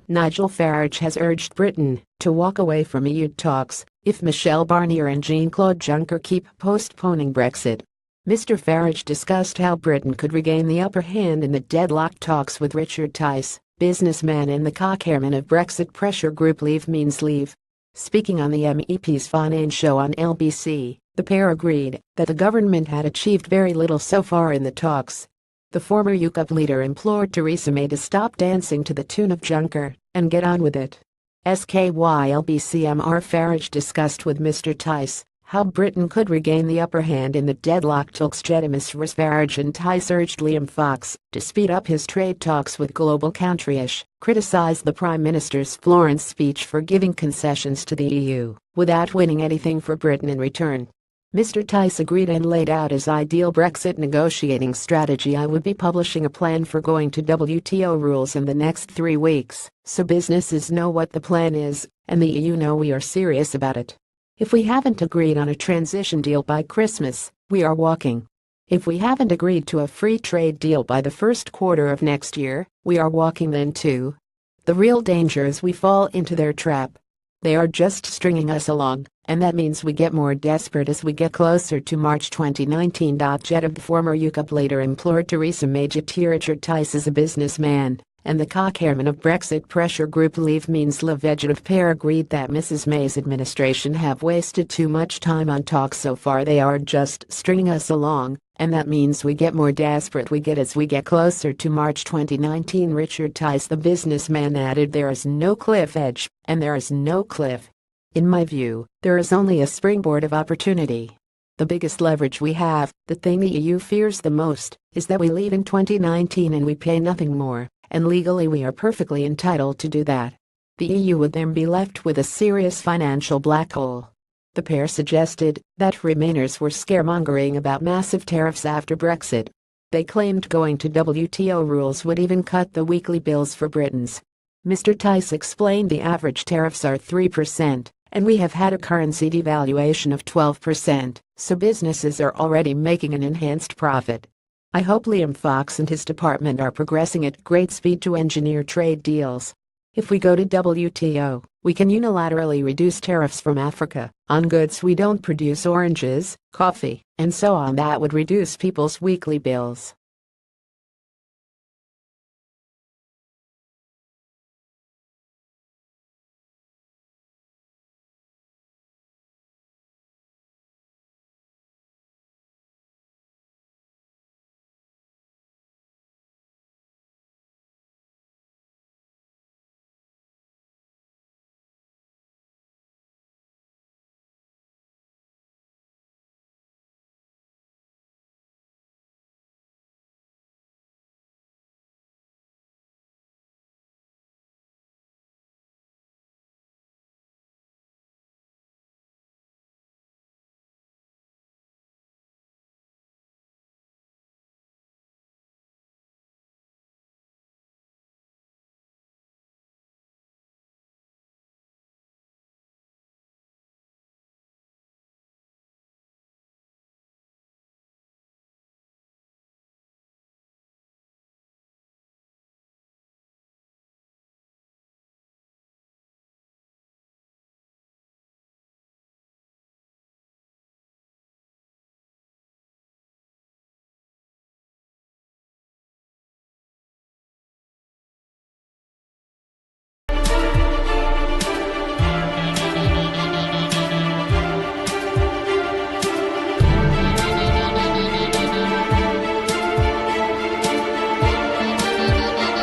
Nigel Farage has urged Britain to walk away from EU talks if Michel Barnier and Jean-Claude Juncker keep postponing Brexit. Mr. Farage discussed how Britain could regain the upper hand in the deadlocked talks with Richard Tice, businessman and the co-chairman of Brexit pressure group Leave Means Leave. Speaking on the MEP's Finance show on LBC, the pair agreed that the government had achieved very little so far in the talks. The former UKIP leader implored Theresa May to stop dancing to the tune of Juncker and get on with it. SKYLBCMR Farage discussed with Mr. Tice how Britain could regain the upper hand in the deadlocked talks. Mr. Farage and Tice urged Liam Fox to speed up his trade talks with global countries, criticized the Prime Minister's Florence speech for giving concessions to the EU without winning anything for Britain in return. Mr. Tice agreed and laid out his ideal Brexit negotiating strategy. I would be publishing a plan for going to WTO rules in the next 3 weeks, so businesses know what the plan is, and the EU know we are serious about it. If we haven't agreed on a transition deal by Christmas, we are walking. If we haven't agreed to a free trade deal by the first quarter of next year, we are walking then too. The real danger is we fall into their trap. They are just stringing us along, and that means we get more desperate as we get closer to March 2019. The former UKIP leader implored Theresa May to Richard Tice as a businessman, and the co-chairman of Brexit pressure group Leave Means Leave. The pair agreed that Mrs. May's administration have wasted too much time on talks so far. They are just stringing us along, and that means we get more desperate as we get closer to March 2019. Richard Tice, the businessman, added, there is no cliff edge, and there is no cliff. In my view, there is only a springboard of opportunity. The biggest leverage we have, the thing the EU fears the most, is that we leave in 2019 and we pay nothing more, and legally we are perfectly entitled to do that. The EU would then be left with a serious financial black hole. The pair suggested that Remainers were scaremongering about massive tariffs after Brexit. They claimed going to WTO rules would even cut the weekly bills for Britons. Mr. Tice explained the average tariffs are 3%, and we have had a currency devaluation of 12%, so businesses are already making an enhanced profit. I hope Liam Fox and his department are progressing at great speed to engineer trade deals. If we go to WTO, we can unilaterally reduce tariffs from Africa on goods we don't produce, oranges, coffee, and so on. That would reduce people's weekly bills.